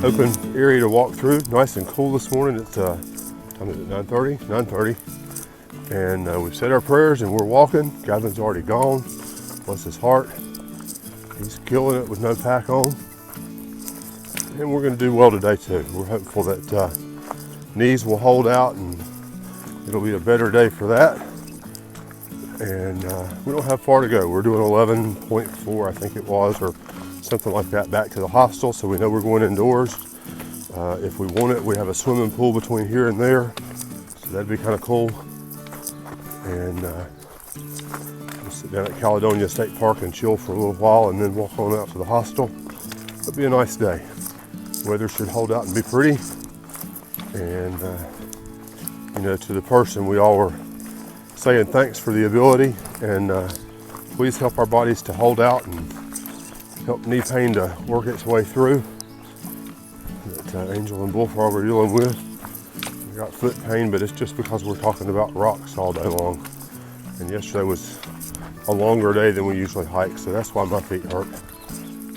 open area to walk through. Nice and cool this morning. It's time is it 9:30? 9:30. And we've said our prayers and we're walking. Gavin's already gone. Bless his heart. He's killing it with no pack on. And we're going to do well today too. We're hopeful that knees will hold out and it'll be a better day for that. And we don't have far to go. We're doing 11.4, I think it was, or something like that, back to the hostel. So we know we're going indoors. If we want it, we have a swimming pool between here and there. So that'd be kind of cool. And we'll sit down at Caledonia State Park and chill for a little while and then walk on out to the hostel. It'll be a nice day. Weather should hold out and be pretty. And you know, to the person, we all were saying thanks for the ability, and please help our bodies to hold out and help knee pain to work its way through that Angel and Bullfrog are dealing with. We got foot pain, but it's just because we're talking about rocks all day long. And yesterday was a longer day than we usually hike, so that's why my feet hurt.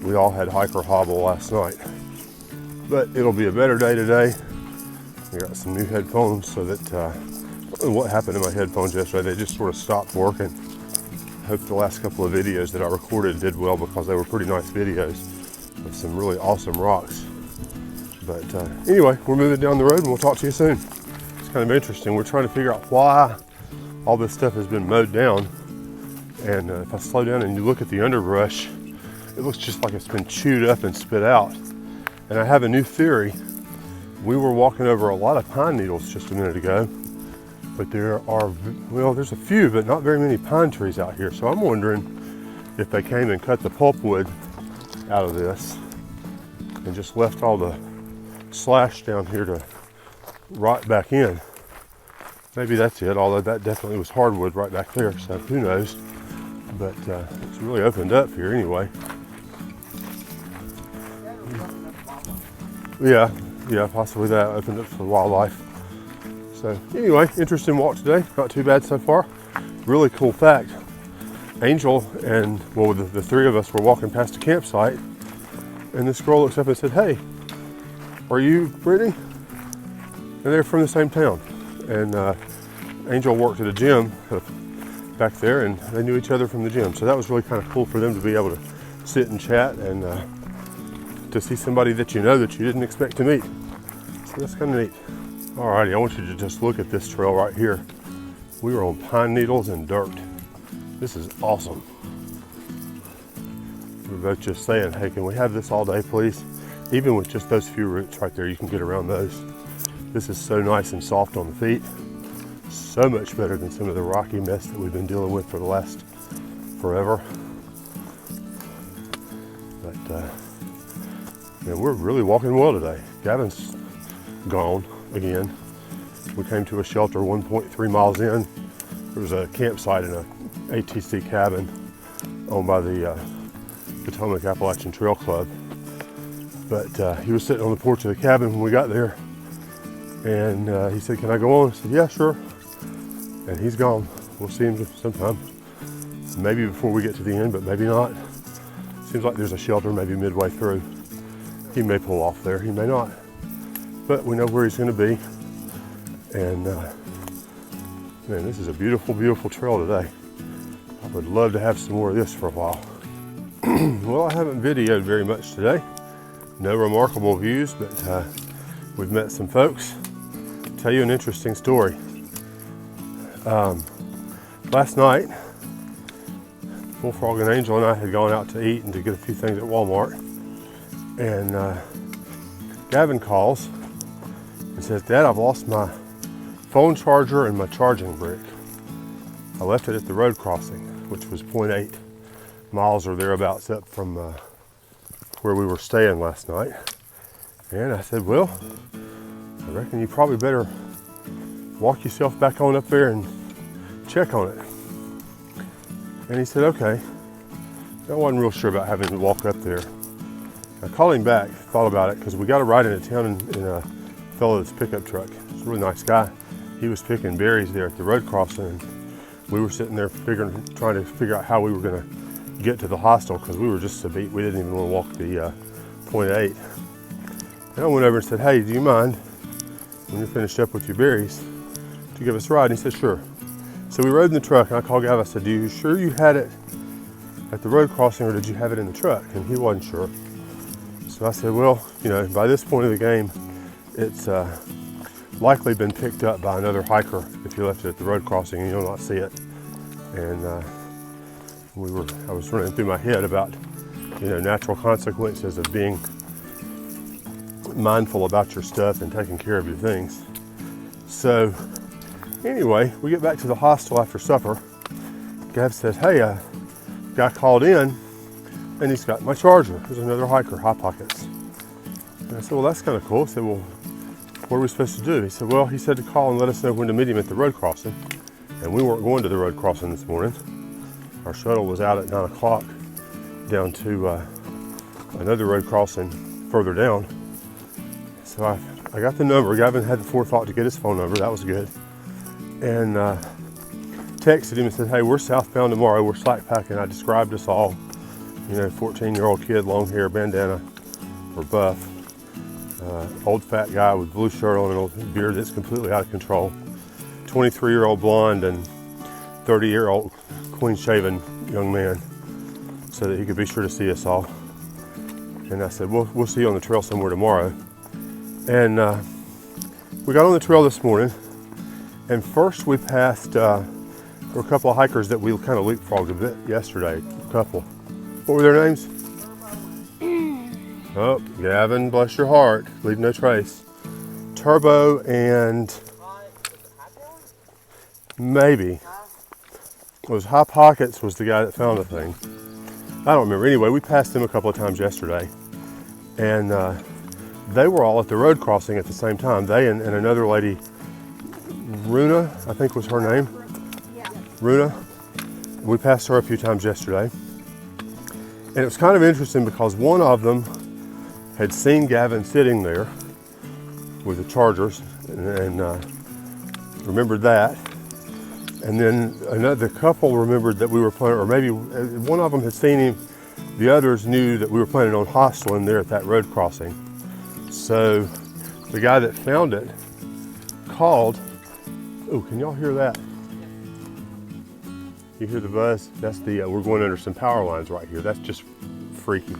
We all had hiker hobble last night. But it'll be a better day today. We got some new headphones so that, I don't know what happened to my headphones yesterday. They just sort of stopped working. I hope the last couple of videos that I recorded did well because they were pretty nice videos of some really awesome rocks. But anyway, we're moving down the road and we'll talk to you soon. It's kind of interesting. We're trying to figure out why all this stuff has been mowed down. And if I slow down and you look at the underbrush, it looks just like it's been chewed up and spit out. And I have a new theory. We were walking over a lot of pine needles just a minute ago, but there are, well, there's a few, but not very many pine trees out here. So I'm wondering if they came and cut the pulpwood out of this and just left all the slash down here to rot back in. Maybe that's it, although that definitely was hardwood right back there, so who knows. But it's really opened up here anyway. Yeah, possibly that opened up for wildlife. So anyway, interesting walk today. Not too bad so far. Really cool fact. Angel and, well, the three of us were walking past a campsite, and this girl looks up and said, "Hey, are you Brittany?" And they're from the same town. And Angel worked at a gym back there, and they knew each other from the gym. So that was really kind of cool for them to be able to sit and chat and to see somebody that you know that you didn't expect to meet. So that's kind of neat. Alrighty, I want you to just look at this trail right here. We were on pine needles and dirt. This is awesome. We were both just saying, hey, can we have this all day, please? Even with just those few roots right there, you can get around those. This is so nice and soft on the feet. So much better than some of the rocky mess that we've been dealing with for the last forever. But man, we're really walking well today. Gavin's gone again. We came to a shelter 1.3 miles in. There was a campsite in a ATC cabin owned by the Potomac Appalachian Trail Club. But he was sitting on the porch of the cabin when we got there, and he said, "Can I go on?" I said, "Yeah, sure." And he's gone. We'll see him sometime. Maybe before we get to the end, but maybe not. Seems like there's a shelter maybe midway through. He may pull off there, he may not. But we know where he's going to be. And man, this is a beautiful, beautiful trail today. I would love to have some more of this for a while. Well, I haven't videoed very much today. No remarkable views, but we've met some folks. I'll tell you an interesting story. Last night, Bullfrog and Angel and I had gone out to eat and to get a few things at Walmart. And Gavin calls and says, "Dad, I've lost my phone charger and my charging brick. I left it at the road crossing," which was 0.8 miles or thereabouts up from where we were staying last night. And I said, "Well, I reckon you probably better walk yourself back on up there and check on it." And he said, "Okay." I wasn't real sure about having to walk up there. I called him back, thought about it, because we got a ride into town in a fellow's pickup truck. He's a really nice guy. He was picking berries there at the road crossing, and we were sitting there trying to figure out how we were going to get to the hostel, because we were just so beat we didn't even want to walk the 0.8. And I went over and said, hey, do you mind when you're finished up with your berries to give us a ride? And he said, sure. So we rode in the truck, and I called Gavin. I said, you sure you had it at the road crossing, or did you have it in the truck? And he wasn't sure. So I said, well, you know, by this point of the game, it's likely been picked up by another hiker if you left it at the road crossing and you'll not see it. And I was running through my head about, you know, natural consequences of being mindful about your stuff and taking care of your things. So anyway, we get back to the hostel after supper. Gav says, hey, a guy called in and he's got my charger. There's another hiker, Hot Pockets. And I said, well, that's kind of cool. I said, well, what are we supposed to do? He said, well, he said to call and let us know when to meet him at the road crossing. And we weren't going to the road crossing this morning. Our shuttle was out at 9 o'clock down to another road crossing further down. So I got the number. Gavin had the forethought to get his phone number. That was good. And texted him and said, hey, we're southbound tomorrow. We're slack packing. I described us all. You know, 14-year-old kid, long hair, bandana, or buff. Old fat guy with blue shirt on and a beard that's completely out of control. 23-year-old blonde and 30-year-old clean-shaven young man, so that he could be sure to see us all. And I said, we'll see you on the trail somewhere tomorrow. And we got on the trail this morning, and first we passed, there were a couple of hikers that we kind of leapfrogged a bit yesterday, a couple. What were their names? Oh, Gavin, bless your heart, leave no trace. Turbo and maybe. It was Hot Pockets was the guy that found the thing. I don't remember. Anyway, we passed them a couple of times yesterday. And they were all at the road crossing at the same time. They and another lady, Runa, I think was her name. Yeah. Runa. We passed her a few times yesterday. And it was kind of interesting because one of them had seen Gavin sitting there with the chargers and remembered that. And then another couple remembered that we were planning, or maybe one of them had seen him. The others knew that we were planning on hosteling there at that road crossing. So the guy that found it called. Oh, can y'all hear that? You hear the buzz? That's the, we're going under some power lines right here. That's just freaky.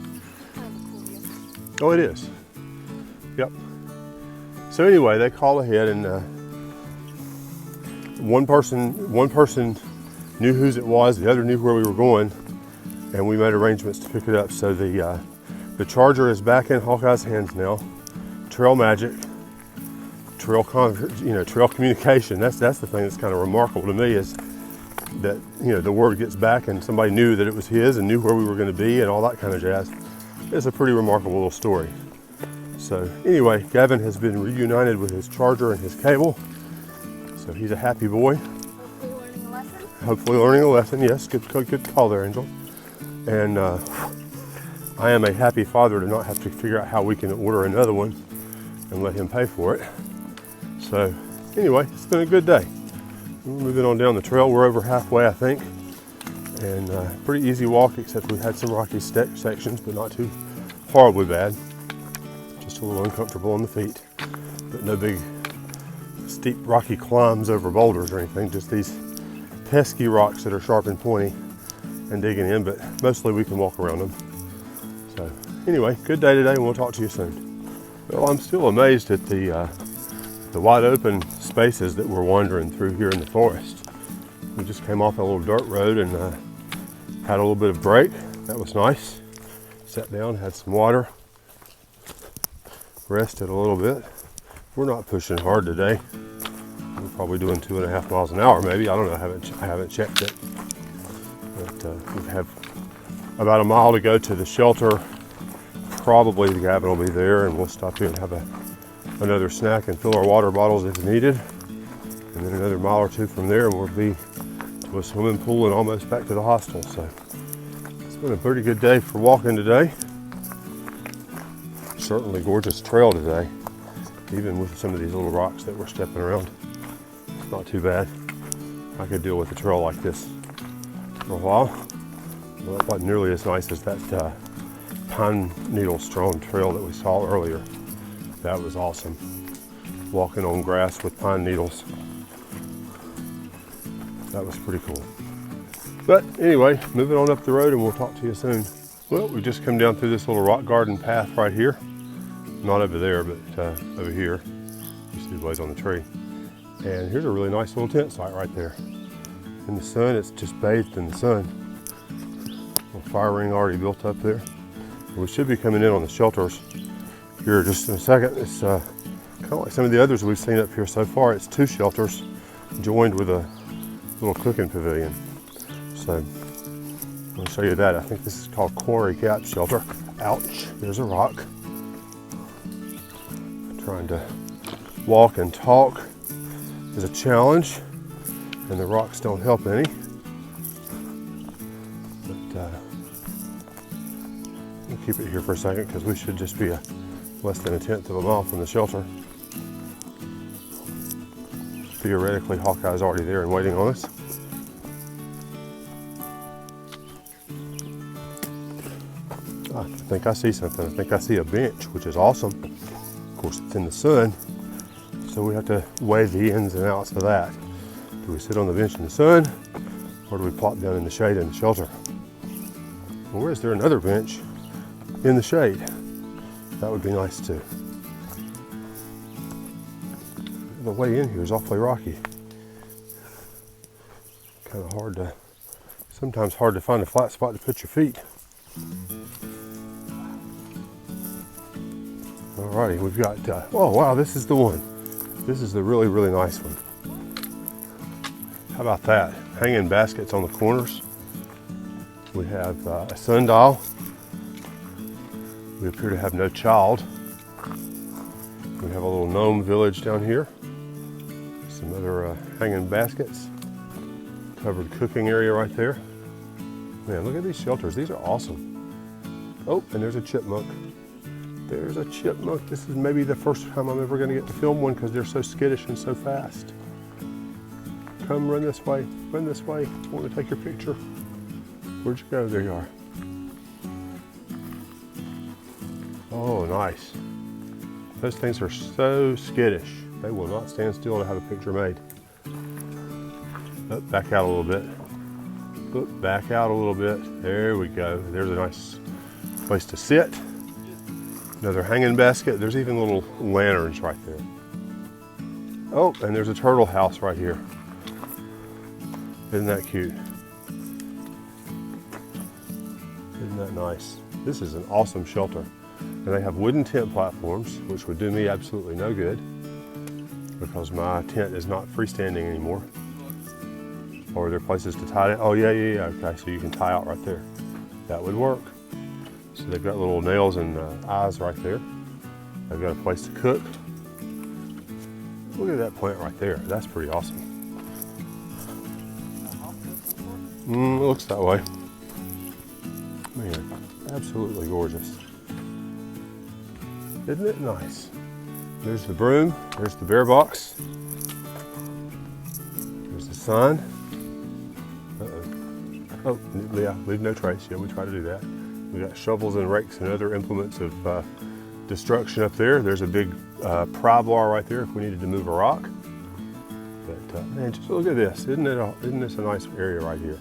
Oh, it is. Yep. So anyway, they called ahead and one person knew whose it was, the other knew where we were going, and we made arrangements to pick it up. So the charger is back in Hawkeye's hands now. Trail magic, trail communication. That's the thing that's kind of remarkable to me, is that, you know, the word gets back and somebody knew that it was his and knew where we were going to be and all that kind of jazz. It's a pretty remarkable little story. So anyway, Gavin has been reunited with his charger and his cable. So he's a happy boy. Hopefully learning a lesson. Hopefully learning a lesson, yes. Good call there, Angel. And I am a happy father to not have to figure out how we can order another one and let him pay for it. So anyway, it's been a good day. We're moving on down the trail. We're over halfway, I think. And pretty easy walk, except we had some rocky sections, but not too horribly bad. Just a little uncomfortable on the feet, but no big steep rocky climbs over boulders or anything, just these pesky rocks that are sharp and pointy and digging in, but mostly we can walk around them. So anyway, good day today, and we'll talk to you soon. Well, I'm still amazed at the wide open spaces that we're wandering through here in the forest. We just came off a little dirt road and had a little bit of break. That was nice. Sat down, had some water, rested a little bit. We're not pushing hard today. We're probably doing 2.5 miles an hour, maybe. I don't know. I haven't checked it. But we have about a mile to go to the shelter. Probably the Gavin will be there, and we'll stop here and have another snack and fill our water bottles if needed. And then another mile or two from there, and we'll be to a swimming pool and almost back to the hostel. So it's been a pretty good day for walking today. Certainly gorgeous trail today, even with some of these little rocks that we're stepping around. It's not too bad. I could deal with a trail like this for a while. Well, it wasn't nearly as nice as that pine needle strewn trail that we saw earlier. That was awesome. Walking on grass with pine needles. That was pretty cool. But anyway, moving on up the road and we'll talk to you soon. Well, we just come down through this little rock garden path right here. Not over there, but over here. You see the blaze on the tree. And here's a really nice little tent site right there. In the sun, it's just bathed in the sun. Little fire ring already built up there. We should be coming in on the shelters here just in a second. It's kind of like some of the others we've seen up here so far. It's 2 shelters joined with a little cooking pavilion. So I'll show you that. I think this is called Quarry Gap Shelter. Ouch, there's a rock. Trying to walk and talk is a challenge, and the rocks don't help any. But we'll keep it here for a second because we should just be less than 1/10 of a mile from the shelter. Theoretically, Hawkeye's already there and waiting on us. I think I see something. I think I see a bench, which is awesome. Of course, it's in the sun, so we have to weigh the ins and outs of that. Do we sit on the bench in the sun, or do we plop down in the shade in the shelter? Or is there another bench in the shade? That would be nice too. The way in here is awfully rocky. Kind of hard to, sometimes hard to find a flat spot to put your feet. Alrighty, we've got, oh wow, this is the one. This is the really, really nice one. How about that? Hanging baskets on the corners. We have a sundial. We appear to have no child. We have a little gnome village down here. Some other hanging baskets. Covered cooking area right there. Man, look at these shelters. These are awesome. Oh, and there's a chipmunk. There's a chipmunk. This is maybe the first time I'm ever going to get to film one because they're so skittish and so fast. Come, run this way. Run this way. I want to take your picture. Where'd you go? There you are. Oh, nice. Those things are so skittish. They will not stand still to have a picture made. Oh, back out a little bit. Oh, back out a little bit. There we go. There's a nice place to sit. Another hanging basket. There's even little lanterns right there. Oh, and there's a turtle house right here. Isn't that cute? Isn't that nice? This is an awesome shelter. And they have wooden tent platforms, which would do me absolutely no good because my tent is not freestanding anymore. Or are there places to tie it? Oh yeah, okay, so you can tie out right there. That would work. So they've got little nails and eyes right there. They've got a place to cook. Look at that plant right there. That's pretty awesome. It looks that way. Man, absolutely gorgeous. Isn't it nice? There's the broom, there's the bear box. There's the sign. Oh, yeah, leave no trace. Yeah, we try to do that. We got shovels and rakes and other implements of destruction up there. There's a big pry bar right there if we needed to move a rock. But man, just look at this. Isn't this a nice area right here?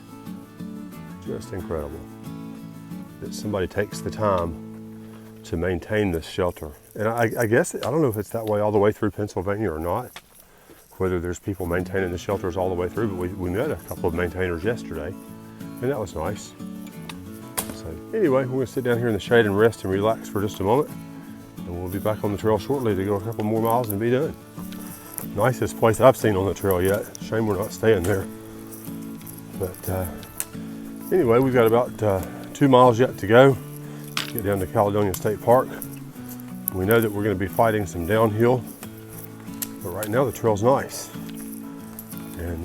Just incredible that somebody takes the time to maintain this shelter. And I guess, I don't know if it's that way all the way through Pennsylvania or not, whether there's people maintaining the shelters all the way through, but we met a couple of maintainers yesterday, and that was nice. So anyway, we're gonna sit down here in the shade and rest and relax for just a moment, and we'll be back on the trail shortly to go a couple more miles and be done. Nicest place I've seen on the trail yet. Shame we're not staying there. But anyway, we've got about 2 miles yet to go. Get down to Caledonia State Park. We know that we're going to be fighting some downhill, but right now the trail's nice. And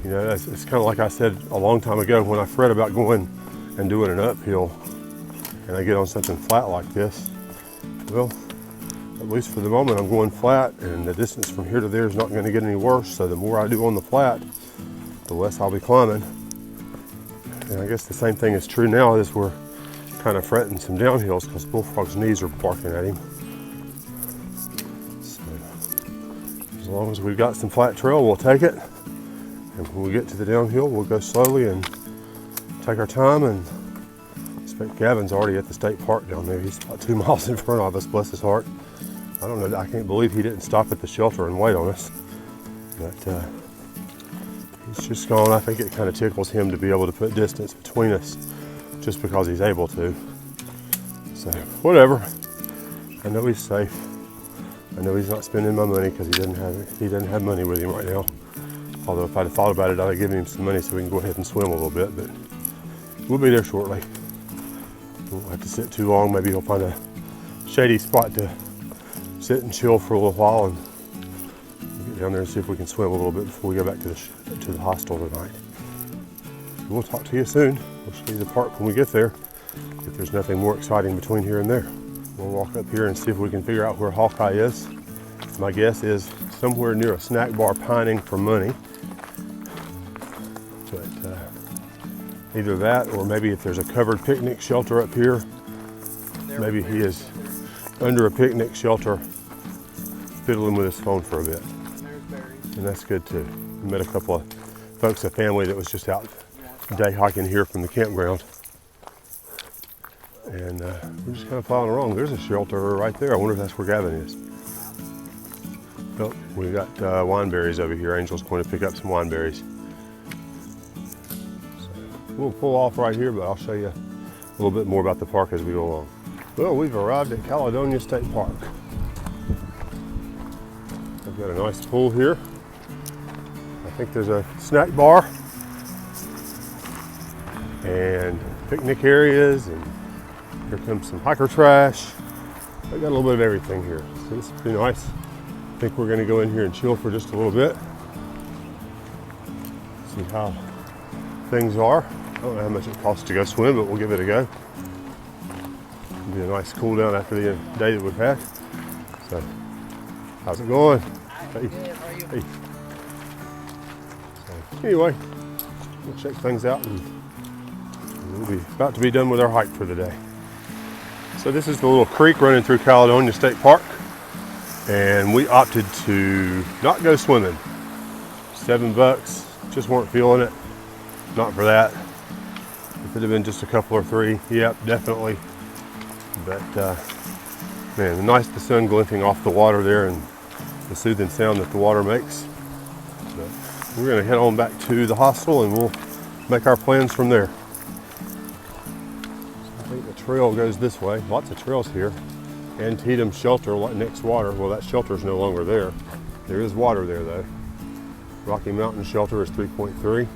you know, it's kind of like I said a long time ago when I fret about going and doing an uphill and I get on something flat like this. Well, at least for the moment I'm going flat, and the distance from here to there is not going to get any worse, so the more I do on the flat, the less I'll be climbing. And I guess the same thing is true now as we're kind of fretting some downhills because Bullfrog's knees are barking at him. As long as we've got some flat trail, we'll take it. And when we get to the downhill, we'll go slowly and take our time. And I expect Gavin's already at the state park down there. He's about 2 miles in front of us, bless his heart. I don't know, I can't believe he didn't stop at the shelter and wait on us. But he's just gone. I think it kind of tickles him to be able to put distance between us just because he's able to. So, whatever. I know he's safe. I know he's not spending my money because he doesn't have money with him right now. Although if I'd have thought about it, I'd have given him some money so we can go ahead and swim a little bit, but we'll be there shortly. We won't have to sit too long. Maybe he'll find a shady spot to sit and chill for a little while, and we'll get down there and see if we can swim a little bit before we go back to the hostel tonight. We'll talk to you soon. We'll show you the park when we get there, if there's nothing more exciting between here and there. We'll walk up here and see if we can figure out where Hawkeye is. My guess is somewhere near a snack bar pining for money. But either that, or maybe if there's a covered picnic shelter up here, maybe he is under a picnic shelter fiddling with his phone for a bit. And that's good too. We met a couple of folks, a family that was just out day hiking here from the campground. And we're just kind of following along. There's a shelter right there. I wonder if that's where Gavin is. Oh, we got wineberries over here. Angel's going to pick up some wineberries. So we'll pull off right here, but I'll show you a little bit more about the park as we go along. Well, we've arrived at Caledonia State Park. I've got a nice pool here. I think there's a snack bar and picnic areas, and here comes some hiker trash. I got a little bit of everything here, so this will be nice. I think we're going to go in here and chill for just a little bit. See how things are. I don't know how much it costs to go swim, but we'll give it a go. It'll be a nice cool down after the day that we've had. So, how's it going? Hey. Hey. So, anyway, we'll check things out, and we'll be about to be done with our hike for the day. So this is the little creek running through Caledonia State Park, and we opted to not go swimming. $7, just weren't feeling it. Not for that. If it had been just a couple or three, yep, definitely. But man, the sun glinting off the water there and the soothing sound that the water makes. But we're gonna head on back to the hostel and we'll make our plans from there. I think the trail goes this way. Lots of trails here. Antietam Shelter, next water. Well, that shelter is no longer there. There is water there though. Rocky Mountain Shelter is 3.3.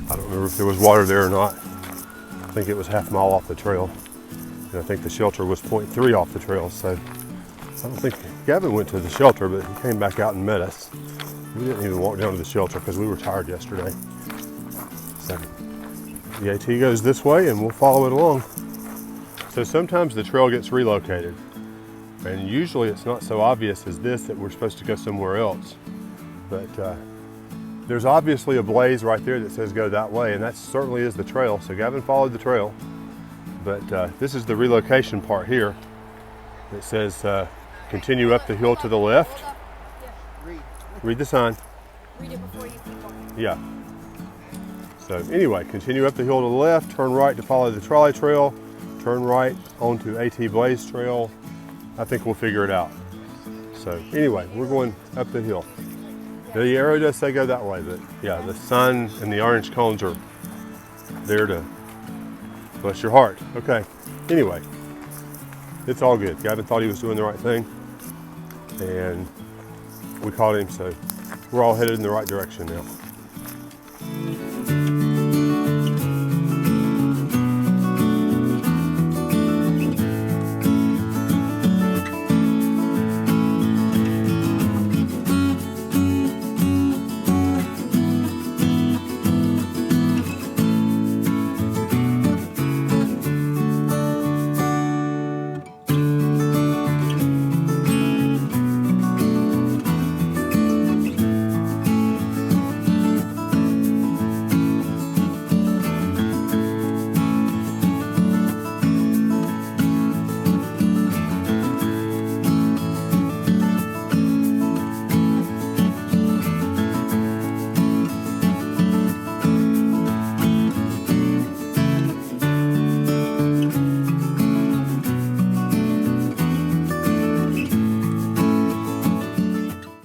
I don't remember if there was water there or not. I think it was half a mile off the trail. And I think the shelter was 0.3 off the trail. So I don't think Gavin went to the shelter, but he came back out and met us. We didn't even walk down to the shelter because we were tired yesterday. So the AT goes this way and we'll follow it along. So sometimes the trail gets relocated, and usually it's not so obvious as this that we're supposed to go somewhere else. But there's obviously a blaze right there that says go that way, and that certainly is the trail. So Gavin followed the trail, but this is the relocation part here. It says continue up the hill to the left. Read the sign. Read it before you keep walking. Yeah. So anyway, continue up the hill to the left, turn right to follow the trolley trail, turn right onto AT Blaze Trail. I think we'll figure it out. So anyway, we're going up the hill. The arrow does say go that way, but yeah, the sun and the orange cones are there to bless your heart. Okay, anyway, it's all good. Gavin thought he was doing the right thing, and we caught him, so we're all headed in the right direction now.